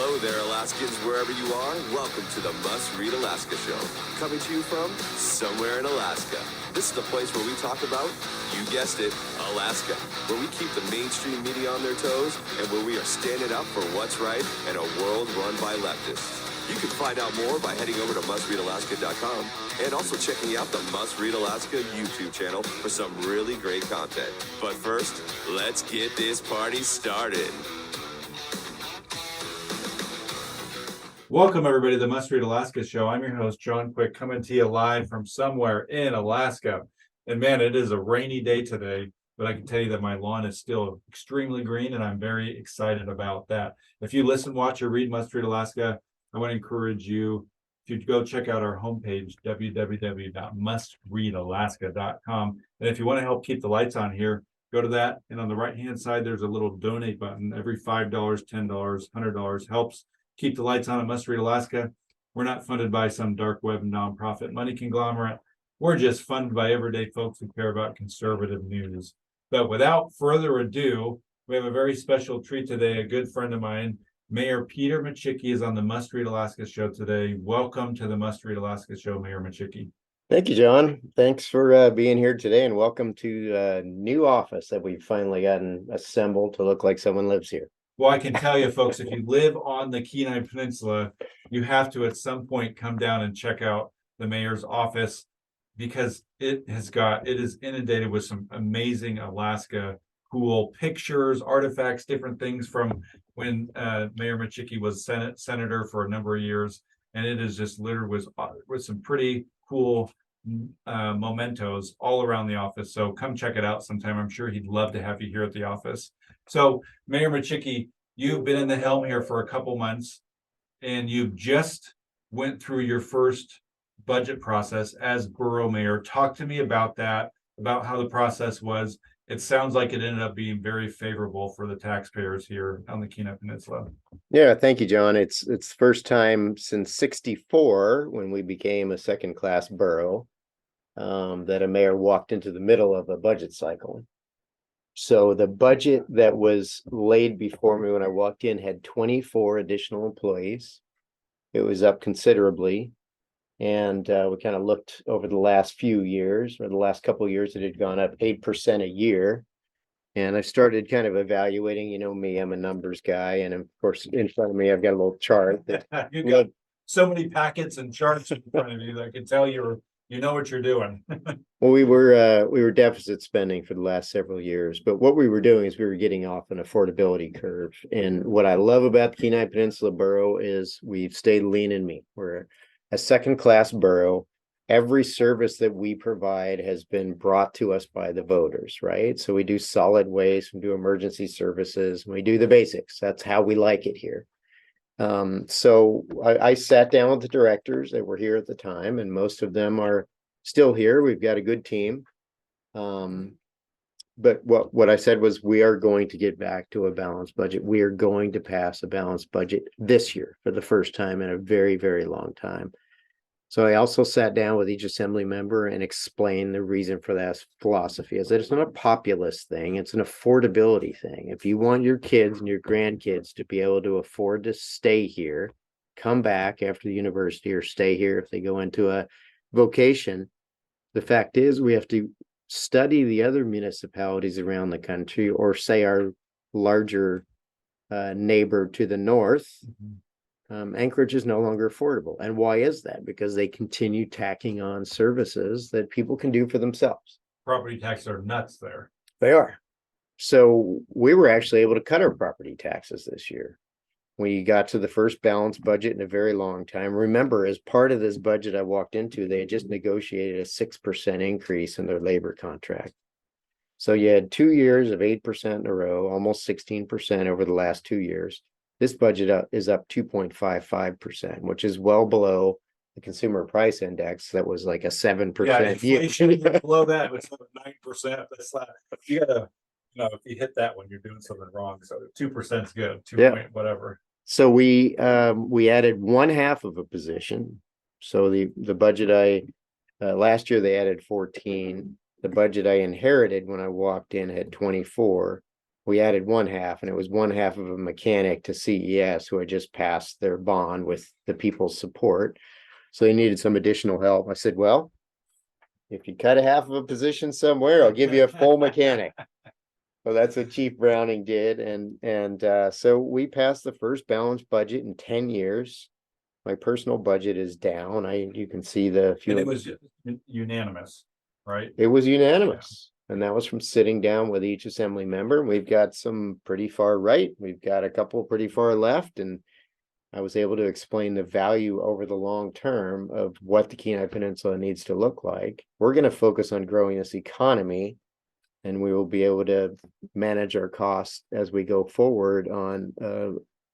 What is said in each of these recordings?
Hello there, Alaskans, wherever you are. Welcome to the Must Read Alaska Show. Coming to you from somewhere in Alaska. This is the place where we talk about, you guessed it, Alaska. Where we keep the mainstream media on their toes and where we are standing up for what's right in a world run by leftists. You can find out more by heading over to mustreadalaska.com and also checking out the Must Read Alaska YouTube channel for some really great content. But first, let's get this party started. Welcome, everybody, to the Must Read Alaska Show. I'm your host, John Quick, coming to you live from somewhere in Alaska. And man, it is a rainy day today, but I can tell you that my lawn is still extremely green, and I'm very excited about that. If you listen, watch, or read Must Read Alaska, I want to encourage you to go check out our homepage, www.mustreadalaska.com. And if you want to help keep the lights on here, go to that. And on the right-hand side, there's a little donate button. Every $5, $10, $100 helps keep the lights on at Must Read Alaska. We're not funded by some dark web nonprofit money conglomerate. We're just funded by everyday folks who care about conservative news. But without further ado, we have a very special treat today. A good friend of mine, Mayor Peter Micciche, is on the Must Read Alaska Show today. Welcome to the Must Read Alaska Show, Mayor Micciche. Thank you, John. Thanks for being here today, and welcome to a new office that we've finally gotten assembled to look like someone lives here. Well, I can tell you, folks, if you live on the Kenai Peninsula, you have to at some point come down and check out the mayor's office, because it is inundated with some amazing Alaska cool pictures, artifacts, different things from when Mayor Micciche was senator for a number of years, and it is just littered with some pretty cool mementos all around the office. So come check it out sometime. I'm sure he'd love to have you here at the office. So Mayor Micciche, you've been in the helm here for a couple months, and you've just went through your first budget process as borough mayor. Talk to me about that, about how the process was. It sounds like it ended up being very favorable for the taxpayers here on the Kenai Peninsula. Yeah, thank you, John. It's the first time since '64, when we became a second-class borough, that a mayor walked into the middle of a budget cycle. So the budget that was laid before me when I walked in had 24 additional employees. It was up considerably. And we kind of looked over the last few years, or the last couple of years, it had gone up 8% a year. And I started kind of evaluating, you know me, I'm a numbers guy. And of course, in front of me, I've got a little chart that You've got so many packets and charts in front of you that I can tell you know what you're doing. Well, we were deficit spending for the last several years, but what we were doing is we were getting off an affordability curve. And what I love about the Kenai Peninsula Borough is we've stayed lean and mean. We're a second-class borough. Every service that we provide has been brought to us by the voters, right? So we do solid waste, we do emergency services, we do the basics. That's how we like it here. So I sat down with the directors that were here at the time, and most of them are still here. We've got a good team. But what I said was, we are going to get back to a balanced budget. We are going to pass a balanced budget this year for the first time in a very, very long time. So I also sat down with each assembly member and explained the reason for that philosophy, is that it's not a populist thing, it's an affordability thing. If you want your kids and your grandkids to be able to afford to stay here, come back after the university, or stay here if they go into a vocation, the fact is we have to study the other municipalities around the country, or say our larger neighbor to the north. Mm-hmm. Anchorage is no longer affordable. And why is that? Because they continue tacking on services that people can do for themselves. Property taxes are nuts there. They are. So we were actually able to cut our property taxes this year. We got to the first balanced budget in a very long time. Remember, as part of this budget I walked into, they had just negotiated a 6% increase in their labor contract. So you had 2 years of 8% in a row, almost 16% over the last 2 years. This budget is up 2.55%, which is well below the consumer price index that was like a 7%. Yeah, inflation below that, it was 9%. That's not, you gotta, if you hit that one, you're doing something wrong. So 2% is good. 2 point whatever. So we added 1/2 of a position. So the budget last year they added 14. The budget I inherited when I walked in had 24. we added one half, and it was one half of a mechanic to CES who had just passed their bond with the people's support. So they needed some additional help. I said, well, if you cut a half of a position somewhere, I'll give you a full mechanic. So that's what Chief Browning did. And so we passed the first balanced budget in 10 years. My personal budget is down. You can see the few. And it was unanimous, right? It was unanimous. And that was from sitting down with each assembly member. We've got some pretty far right. We've got a couple pretty far left. And I was able to explain the value over the long term of what the Kenai Peninsula needs to look like. We're going to focus on growing this economy, and we will be able to manage our costs as we go forward on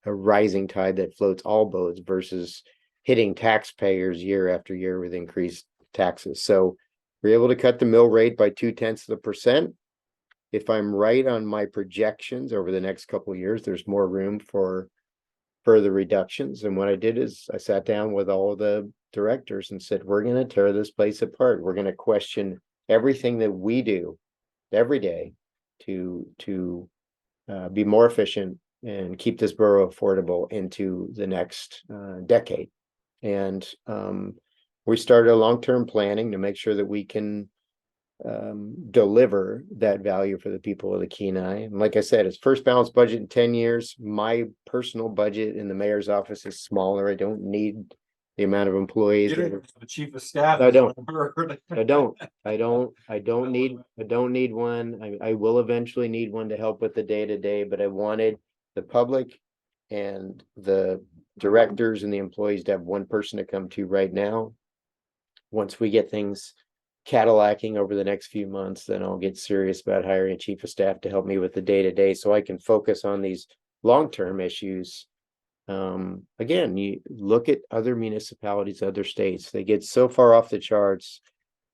a rising tide that floats all boats versus hitting taxpayers year after year with increased taxes. So we're able to cut the mill rate by 0.2%. If I'm right on my projections over the next couple of years, there's more room for further reductions. And what I did is I sat down with all of the directors and said, we're going to tear this place apart. We're going to question everything that we do every day to be more efficient and keep this borough affordable into the next decade. And we started a long-term planning to make sure that we can deliver that value for the people of the Kenai. And like I said, it's first balanced budget in 10 years. My personal budget in the mayor's office is smaller. I don't need the amount of employees. The chief of staff. I don't need one. I will eventually need one to help with the day-to-day, but I wanted the public and the directors and the employees to have one person to come to right now. Once we get things Cadillacing over the next few months, then I'll get serious about hiring a chief of staff to help me with the day-to-day so I can focus on these long-term issues. Again, you look at other municipalities, other states, they get so far off the charts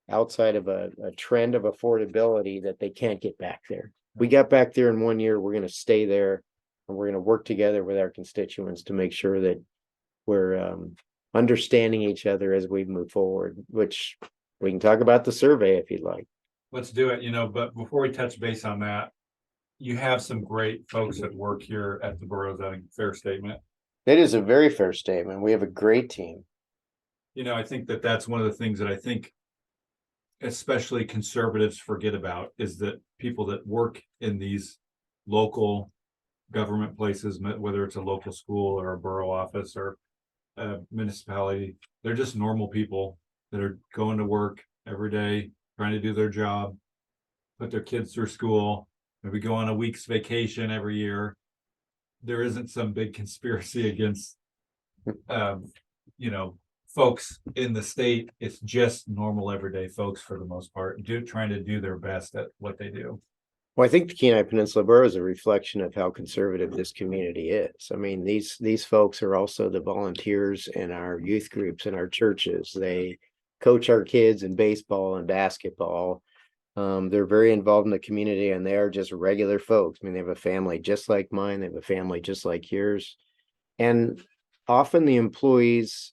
outside of a trend of affordability that they can't get back there. We got back there in 1 year. We're going to stay there, and we're going to work together with our constituents to make sure that we're understanding each other as we move forward, which we can talk about the survey if you'd like. Let's do it, but before we touch base on that, you have some great folks that work here at the borough. Is that a fair statement? It is a very fair statement. We have a great team. I think that's one of the things that I think especially conservatives forget about is that people that work in these local government places, whether it's a local school or a borough office or a municipality, they're just normal people that are going to work every day, trying to do their job, put their kids through school, maybe go on a week's vacation every year. There isn't some big conspiracy against, folks in the state. It's just normal everyday folks for the most part, trying to do their best at what they do. Well, I think the Kenai Peninsula Borough is a reflection of how conservative this community is. I mean, these folks are also the volunteers in our youth groups in our churches. They coach our kids in baseball and basketball. They're very involved in the community, and they are just regular folks. I mean, they have a family just like mine. They have a family just like yours. And often the employees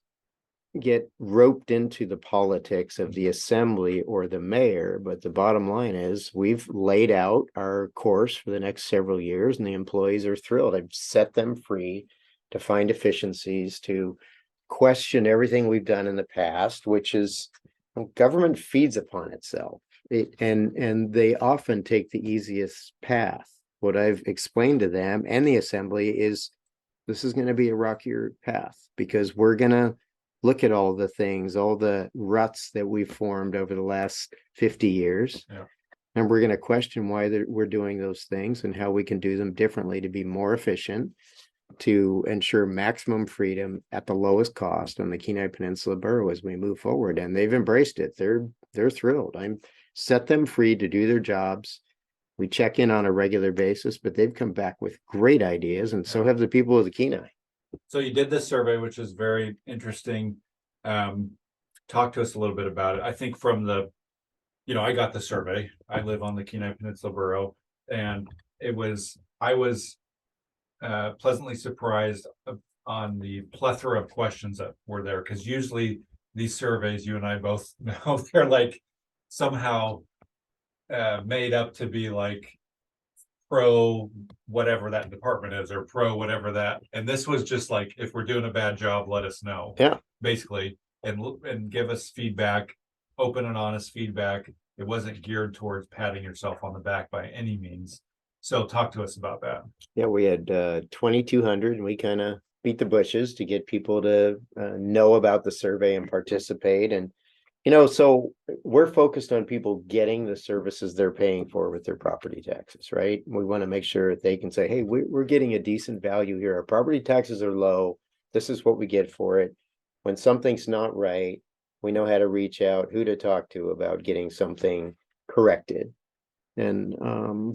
get roped into the politics of the assembly or the mayor. But the bottom line is we've laid out our course for the next several years, and the employees are thrilled. I've set them free to find efficiencies, to question everything we've done in the past, which is government feeds upon itself. And they often take the easiest path. What I've explained to them and the assembly is this is going to be a rockier path, because we're going to look at all the things, all the ruts that we've formed over the last 50 years. Yeah. And we're going to question why we're doing those things and how we can do them differently to be more efficient, to ensure maximum freedom at the lowest cost on the Kenai Peninsula Borough as we move forward. And they've embraced it. They're thrilled. I'm set them free to do their jobs. We check in on a regular basis, but they've come back with great ideas, and so have the people of the Kenai. So you did this survey, which is very interesting. Talk to us a little bit about it. I think from I got the survey. I live on the Kenai Peninsula Borough, and I was pleasantly surprised on the plethora of questions that were there, because usually these surveys, you and I both know, they're like somehow made up to be like pro whatever that department is, or pro whatever that, and this was just like, if we're doing a bad job, let us know. Yeah. Basically, and give us feedback, open and honest feedback. It wasn't geared towards patting yourself on the back by any means. So talk to us about that. Yeah, we had 2,200 and we kind of beat the bushes to get people to know about the survey and participate. And, so we're focused on people getting the services they're paying for with their property taxes, right? We want to make sure that they can say, hey, we're getting a decent value here. Our property taxes are low. This is what we get for it. When something's not right, we know how to reach out, who to talk to about getting something corrected. And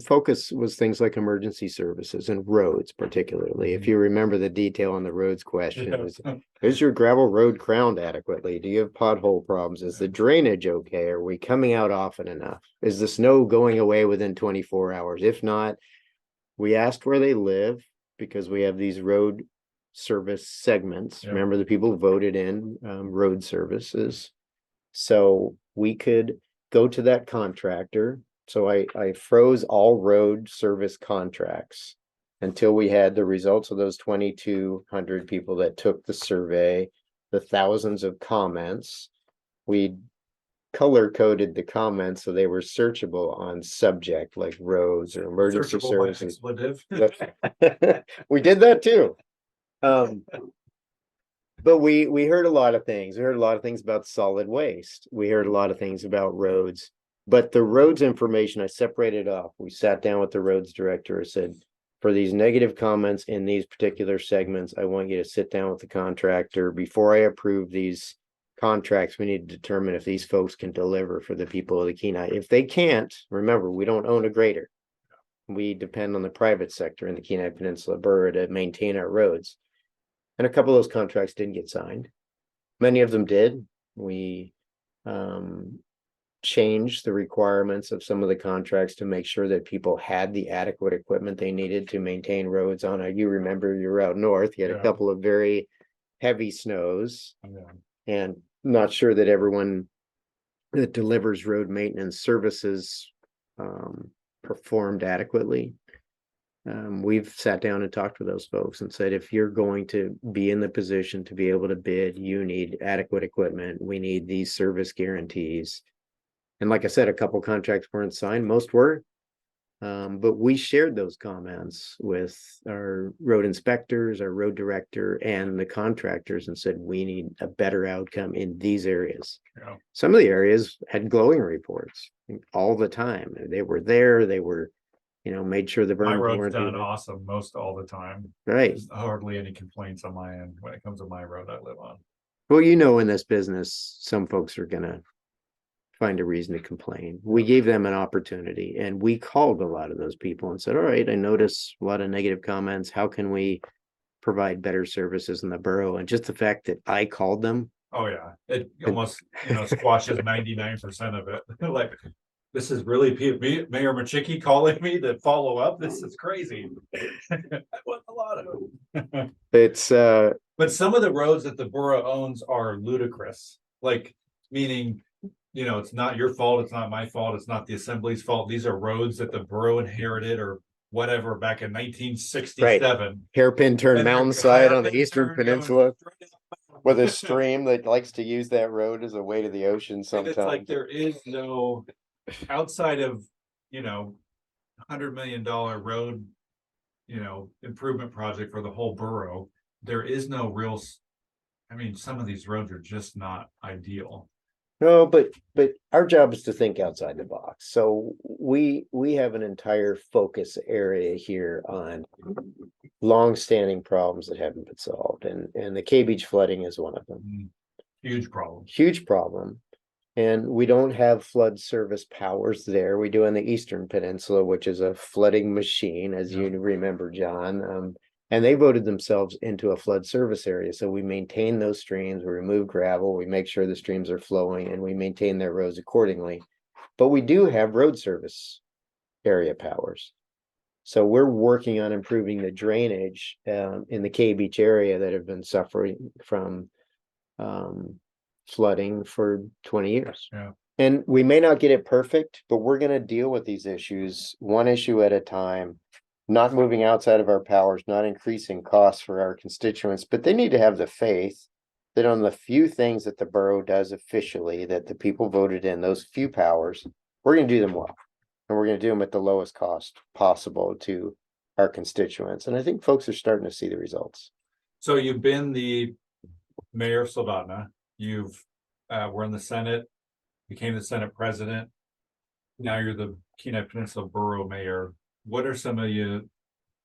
focus was things like emergency services and roads, particularly. If you remember the detail on the roads question, it was, is your gravel road crowned adequately? Do you have pothole problems? Is the drainage okay? Are we coming out often enough? Is the snow going away within 24 hours? If not, we asked where they live, because we have these road service segments. Yeah. Remember, the people voted in road services. So we could go to that contractor. So I froze all road service contracts until we had the results of those 2,200 people that took the survey, the thousands of comments. We color coded the comments so they were searchable on subject like roads or emergency Searchable by services. expletive. We did that too. But we heard a lot of things. We heard a lot of things about solid waste. We heard a lot of things about roads. But the roads information, I separated off. We sat down with the roads director and said, for these negative comments in these particular segments, I want you to sit down with the contractor. Before I approve these contracts, we need to determine if these folks can deliver for the people of the Kenai. If they can't, remember, we don't own a grader. We depend on the private sector in the Kenai Peninsula Borough to maintain our roads. And a couple of those contracts didn't get signed. Many of them did. We changed the requirements of some of the contracts to make sure that people had the adequate equipment they needed to maintain roads on a, you remember, you're out north, you had a couple of very heavy snows, and not sure that everyone that delivers road maintenance services performed adequately. We've sat down and talked with those folks and said, if you're going to be in the position to be able to bid, you need adequate equipment. We need these service guarantees. And like I said, a couple contracts weren't signed, most were. But we shared those comments with our road inspectors, our road director, and the contractors and said, we need a better outcome in these areas. Yeah. Some of the areas had glowing reports all the time. They were there, they were, made sure the My berms road's weren't done there. awesome most all the time. Right. There's hardly any complaints on my end when it comes to my road I live on. Well, in this business, some folks are gonna find a reason to complain. We gave them an opportunity and we called a lot of those people and said, all right, I notice a lot of negative comments. How can we provide better services in the borough? And just the fact that I called them. Oh yeah, it almost squashes 99% of it. Like, this is really Mayor Micciche calling me to follow up. This is crazy. I want a lot of it. It's but some of the roads that the borough owns are ludicrous. Like, meaning, it's not your fault, it's not my fault, it's not the assembly's fault. These are roads that the borough inherited or whatever back in 1967. Right. Hairpin turn mountainside on the Eastern Peninsula with a stream that likes to use that road as a way to the ocean sometimes. And it's like there is no, outside of $100 million road improvement project for the whole borough, there is no real, some of these roads are just not ideal. No, but our job is to think outside the box. So we have an entire focus area here on long-standing problems that haven't been solved, and the K Beach flooding is one of them. Huge problem. Huge problem. And we don't have flood service powers there. We do on the Eastern Peninsula, which is a flooding machine, as you remember, John. And they voted themselves into a flood service area. So we maintain those streams, we remove gravel, we make sure the streams are flowing, and we maintain their roads accordingly. But we do have road service area powers. So we're working on improving the drainage in the K Beach area that have been suffering from flooding for 20 years. Yeah. And we may not get it perfect, but we're going to deal with these issues one issue at a time not moving outside of our powers, not increasing costs for our constituents, but they need to have the faith that on the few things that the borough does officially, that the people voted in, those few powers, we're gonna do them well. And we're gonna do them at the lowest cost possible to our constituents. And I think folks are starting to see the results. So you've been the mayor of Slavana, you've were in the Senate, became the Senate president. Now you're the Kenai Peninsula Borough Mayor. What are some of your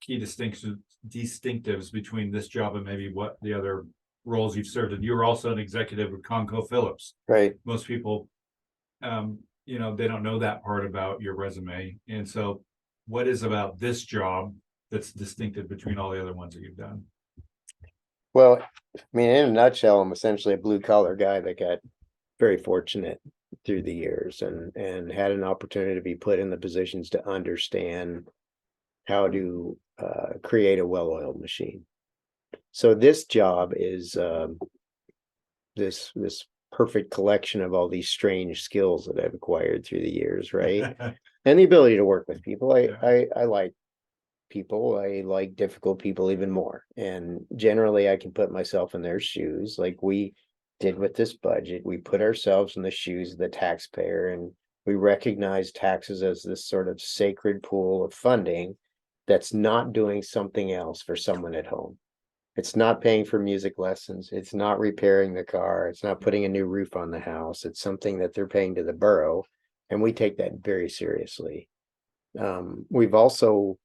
key distinctives between this job and maybe what the other roles you've served in? You were also an executive with ConocoPhillips. Right. Most people, they don't know that part about your resume. And so what is about this job that's distinctive between all the other ones that you've done? Well, I mean, in a nutshell, I'm essentially a blue collar guy that got very fortunate through the years and had an opportunity to be put in the positions to understand how to create a well-oiled machine. So this job is this perfect collection of all these strange skills that I've acquired through the years, right? And the ability to work with people. I like people. I like difficult people even more. And generally I can put myself in their shoes, like we did with this budget. We put ourselves in the shoes of the taxpayer, and we recognize taxes as this sort of sacred pool of funding that's not doing something else for someone at home. It's not paying for music lessons. It's not repairing the car. It's not putting a new roof on the house. It's something that they're paying to the borough. And we take that very seriously. We've also,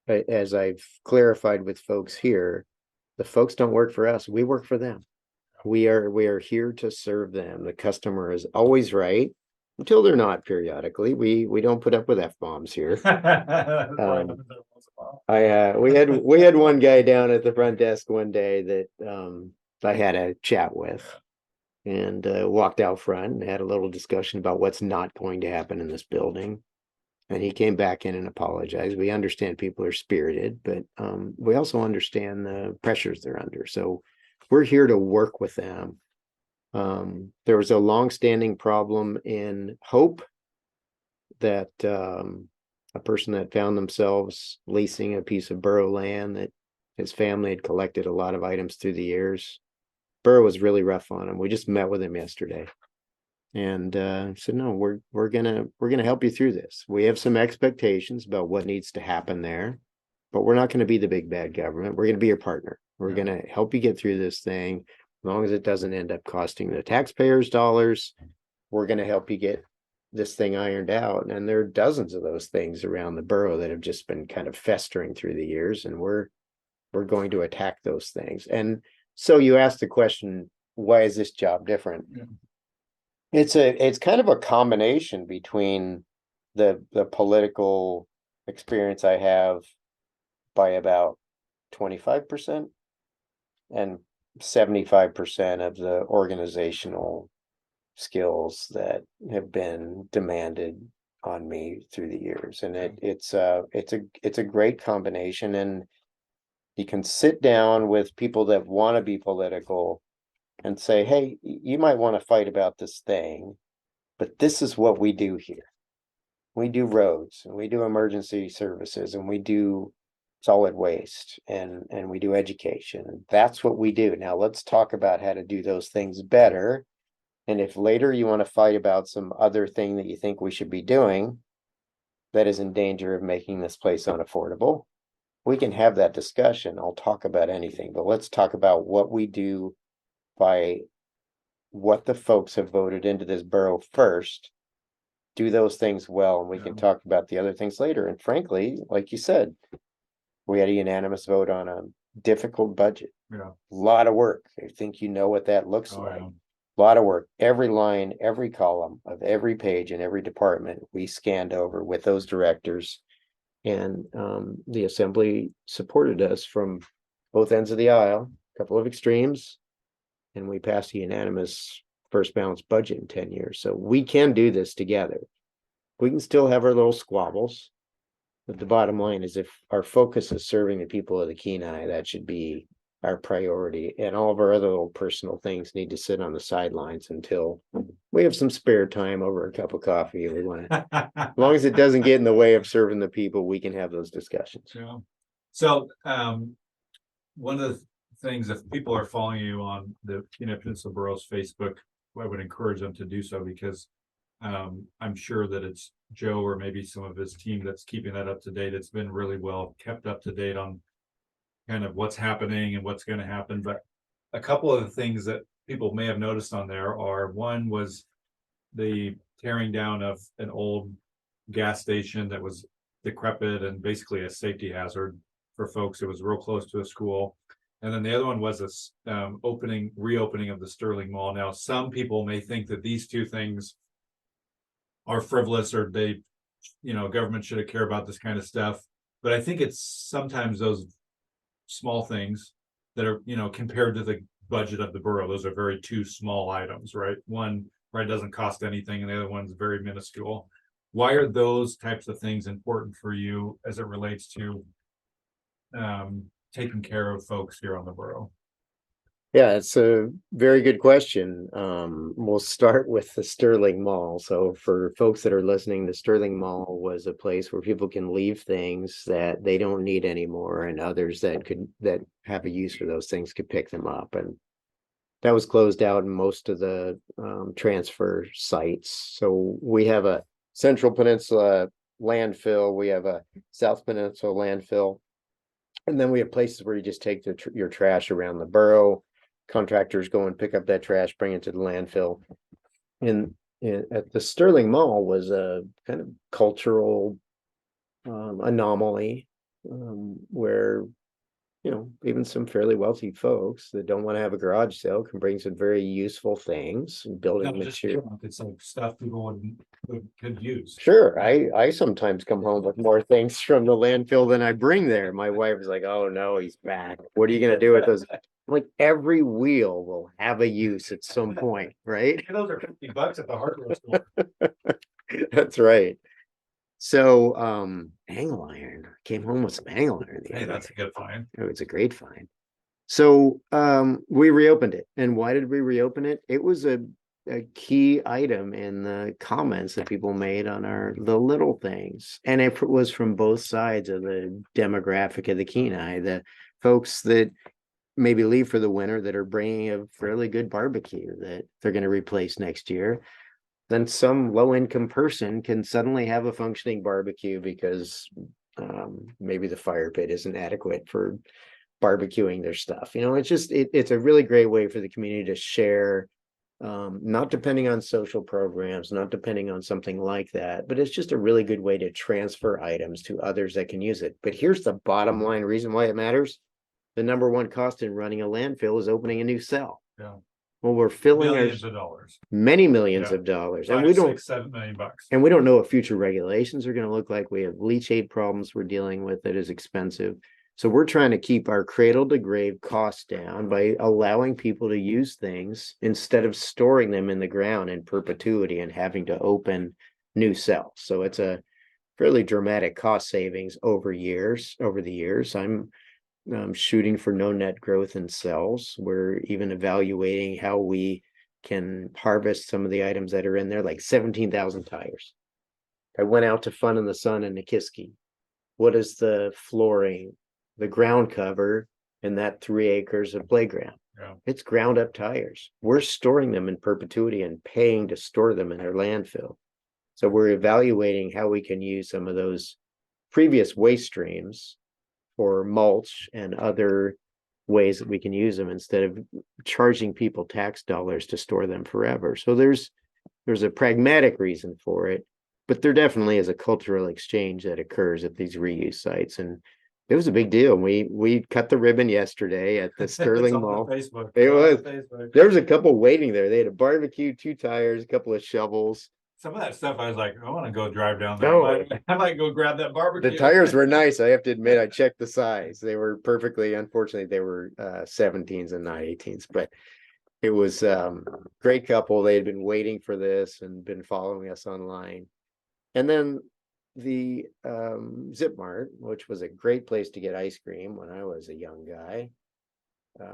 as I've clarified with folks here, the folks don't work for us. We work for them. We are here to serve them. The customer is always right until they're not periodically. We don't put up with F-bombs here. We had one guy down at the front desk one day that I had a chat with, and walked out front and had a little discussion about what's not going to happen in this building. And he came back in and apologized. We understand people are spirited, but we also understand the pressures they're under. So we're here to work with them. There was a longstanding problem in Hope that a person that found themselves leasing a piece of borough land that his family had collected a lot of items through the years. Borough was really rough on him. We just met with him yesterday and said, no, we're gonna help you through this. We have some expectations about what needs to happen there, but we're not going to be the big bad government. We're going to be your partner. We're going to help you get through this thing. As long as it doesn't end up costing the taxpayers dollars, we're going to help you get this thing ironed out. And there are dozens of those things around the borough that have just been kind of festering through the years, and we're going to attack those things. And so you asked the question, why is this job different? Yeah. It's kind of a combination between the political experience I have by about 25% and 75% of the organizational skills that have been demanded on me through the years. And it's a great combination. And you can sit down with people that want to be political and say, hey, you might want to fight about this thing, but this is what we do here. We do roads, and we do emergency services, and we do solid waste, and we do education. And that's what we do. Now let's talk about how to do those things better. And if later you want to fight about some other thing that you think we should be doing that is in danger of making this place unaffordable, we can have that discussion. I'll talk about anything, but let's talk about what we do by what the folks have voted into this borough first. Do those things well, and we can talk about the other things later. And frankly, like you said, we had a unanimous vote on a difficult budget. Yeah. A lot of work. I think you know what that looks like. Yeah. A lot of work. Every line, every column of every page in every department we scanned over with those directors. And the assembly supported us from both ends of the aisle, a couple of extremes, and we passed a unanimous first balanced budget in 10 years. So we can do this together. We can still have our little squabbles, but the bottom line is if our focus is serving the people of the Kenai, that should be our priority, and all of our other little personal things need to sit on the sidelines until we have some spare time over a cup of coffee. We want to, as long as it doesn't get in the way of serving the people, we can have those discussions. Yeah. So, one of the things, if people are following you on the Peninsula Borough's Facebook, I would encourage them to do so, because I'm sure that it's Joe or maybe some of his team that's keeping that up to date. It's been really well kept up to date on kind of what's happening and what's going to happen. But a couple of the things that people may have noticed on there are, one was the tearing down of an old gas station that was decrepit and basically a safety hazard for folks. It was real close to a school. And then the other one was this reopening of the Sterling Mall. Now, some people may think that these two things are frivolous, or they, government should care about this kind of stuff. But I think it's sometimes those small things that are, compared to the budget of the borough, those are very two small items, right? One, right, doesn't cost anything, and the other one's very minuscule. Why are those types of things important for you as it relates to taking care of folks here on the borough? Yeah, it's a very good question. We'll start with the Sterling Mall. So for folks that are listening, the Sterling Mall was a place where people can leave things that they don't need anymore, and others that have a use for those things could pick them up. And that was closed out in most of the transfer sites. So we have a Central Peninsula landfill, we have a South Peninsula landfill, and then we have places where you just take your trash around the borough. Contractors go and pick up that trash, bring it to the landfill. And at the Sterling Mall was a kind of cultural anomaly, where even some fairly wealthy folks that don't want to have a garage sale can bring some very useful things and building material. It's like stuff people could use. Sure, I sometimes come home with more things from the landfill than I bring there. My wife is like, "Oh no, he's back. What are you gonna do with those?" Like, every wheel will have a use at some point, right? Those are $50 at the hardware store. That's right. So angle iron, came home with some angle iron. Hey, that's a good find. Oh, it's a great find. So we reopened it. And why did we reopen it? It was a key item in the comments that people made on the little things. And it was from both sides of the demographic of the Kenai, the folks that maybe leave for the winter that are bringing a fairly good barbecue that they're going to replace next year. Then some low-income person can suddenly have a functioning barbecue because maybe the fire pit isn't adequate for barbecuing their stuff. It's a really great way for the community to share, not depending on social programs, not depending on something like that, but it's just a really good way to transfer items to others that can use it. But here's the bottom line reason why it matters. The number one cost in running a landfill is opening a new cell. Yeah. Well, we're filling millions of dollars, many millions of dollars, and we don't $7 million. And we don't know what future regulations are going to look like. We have leachate problems we're dealing with that is expensive. So we're trying to keep our cradle to grave costs down by allowing people to use things instead of storing them in the ground in perpetuity and having to open new cells. So it's a fairly dramatic cost savings over the years. I'm shooting for no net growth in cells. We're even evaluating how we can harvest some of the items that are in there, like 17,000 tires. I went out to Fun in the Sun in Nikiski. What is the flooring, the ground cover in that 3 acres of playground? Yeah. It's ground up tires. We're storing them in perpetuity and paying to store them in our landfill. So we're evaluating how we can use some of those previous waste streams for mulch and other ways that we can use them instead of charging people tax dollars to store them forever. So there's a pragmatic reason for it, but there definitely is a cultural exchange that occurs at these reuse sites. And it was a big deal. We cut the ribbon yesterday at the Sterling Mall. It was. There was a couple waiting there. They had a barbecue, 2 tires, a couple of shovels. Some of that stuff, I was like, I want to go drive down there. No. I might go grab that barbecue. The tires were nice. I have to admit, I checked the size. They were unfortunately, they were 17s and not 18s, but it was great couple. They had been waiting for this and been following us online. And then the Zip Mart, which was a great place to get ice cream when I was a young guy,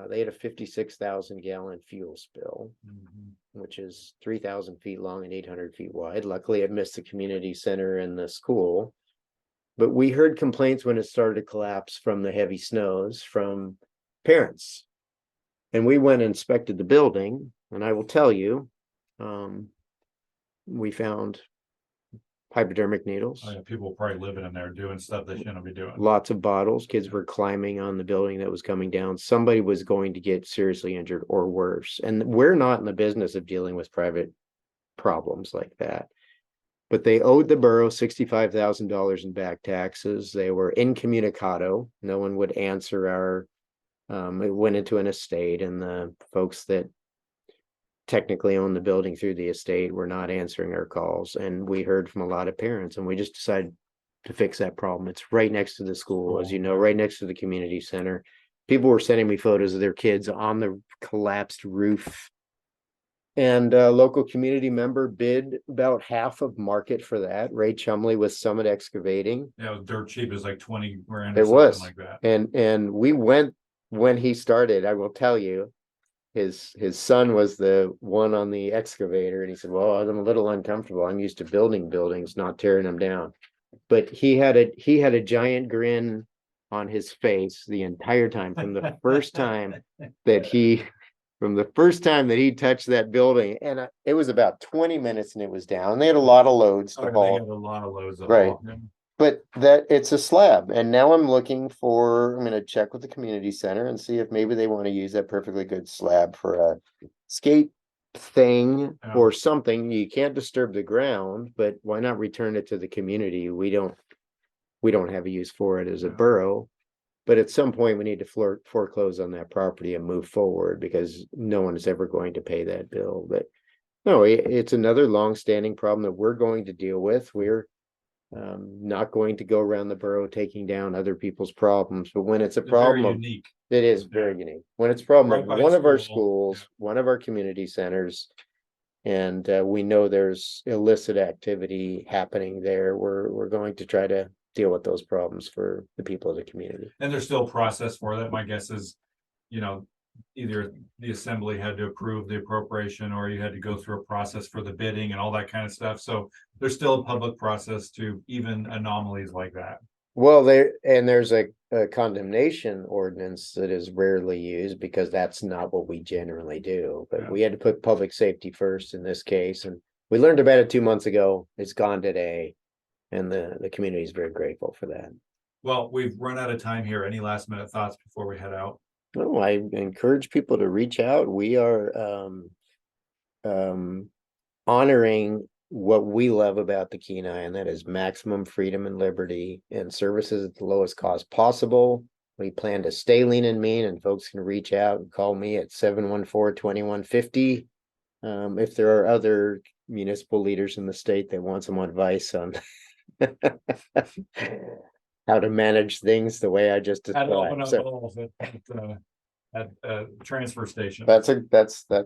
They had a 56,000 gallon fuel spill, Mhm. which is 3,000 feet long and 800 feet wide. Luckily, it missed the community center and the school. But we heard complaints when it started to collapse from the heavy snows from parents. And we went and inspected the building, and I will tell you, we found hypodermic needles, Oh, yeah, people probably living in there doing stuff they shouldn't be doing. lots of bottles. Kids were climbing on the building that was coming down. Somebody was going to get seriously injured or worse. And we're not in the business of dealing with private problems like that. But they owed the borough $65,000 in back taxes. They were incommunicado. No one would answer our, it went into an estate, and the folks that technically own the building through the estate were not answering our calls. And we heard from a lot of parents, and we just decided to fix that problem. It's right next to the school, as you know, right next to the community center. People were sending me photos of their kids on the collapsed roof. And a local community member bid about half of market for that. Ray Chumley with Summit Excavating. Yeah, it was dirt cheap. It was like 20 grand or It something was. like that. And we went when he started, I will tell you, his son was the one on the excavator, and he said, well, I'm a little uncomfortable. I'm used to building buildings, not tearing them down. But he had a giant grin on his face the entire time from the first time that he touched that building. And it was about 20 minutes and it was down. They had a lot of loads to They haul. had a lot of loads of Right. haul. But that it's a slab. And now I'm gonna check with the community center and see if maybe they want to use that perfectly good slab for a skate thing Yeah. or something. You can't disturb the ground, but why not return it to the community? We don't have a use for it as a Yeah. borough. But at some point, we need to foreclose on that property and move forward, because no one is ever going to pay that bill. But no, it's another long-standing problem that we're going to deal with. We're not going to go around the borough taking down other people's problems. But when it's a It's very problem of, unique. it is very unique. When it's a problem Right of by a one of our school, schools, one of our community centers, and we know there's illicit activity happening there, we're going to try to deal with those problems for the people of the community. And there's still a process for that. My guess is, either the assembly had to approve the appropriation, or you had to go through a process for the bidding and all that kind of stuff. So there's still a public process to even anomalies like that. Well, there's a condemnation ordinance that is rarely used, because that's not what we generally do. But Yeah. we had to put public safety first in this case, and we learned about it 2 months ago. It's gone today, and the community is very grateful for that. Well, we've run out of time here. Any last minute thoughts before we head out? No, I encourage people to reach out. We are honoring what we love about the Kenai, and that is maximum freedom and liberty and services at the lowest cost possible. We plan to stay lean and mean, and folks can reach out and call me at 714-2150. If there are other municipal leaders in the state that want some advice on how to manage things the way I just described. So At a transfer station. that's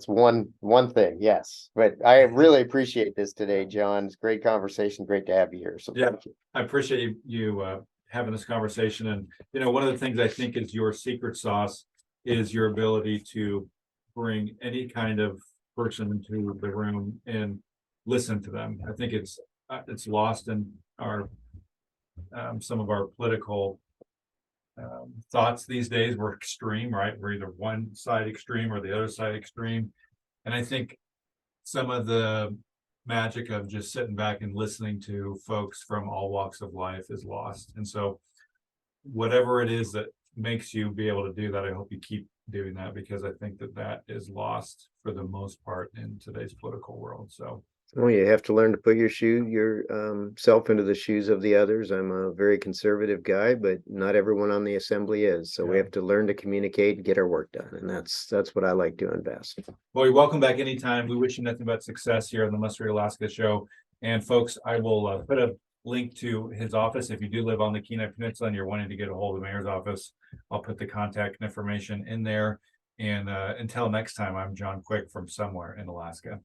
one thing, yes. But I really appreciate this today, John. It's a great conversation. Great to have you here. So Yeah. thank you. I appreciate you having this conversation. And, one of the things I think is your secret sauce is your ability to bring any kind of person into the room and listen to them. I think it's lost in our some of our political thoughts these days. We're extreme, right? We're either one side extreme or the other side extreme. And I think some of the magic of just sitting back and listening to folks from all walks of life is lost. And so whatever it is that makes you be able to do that, I hope you keep doing that, because I think that is lost for the most part in today's political world. So Well, you have to learn to put yourself into the shoes of the others. I'm a very conservative guy, but not everyone on the assembly is. So we Yeah. have to learn to communicate and get our work done. And that's what I like doing best. well, you're welcome back anytime. We wish you nothing but success here on the Must Read Alaska show. And folks, I will put a link to his office. If you do live on the Kenai Peninsula and you're wanting to get a hold of the mayor's office, I'll put the contact information in there. And until next time, I'm John Quick from somewhere in Alaska.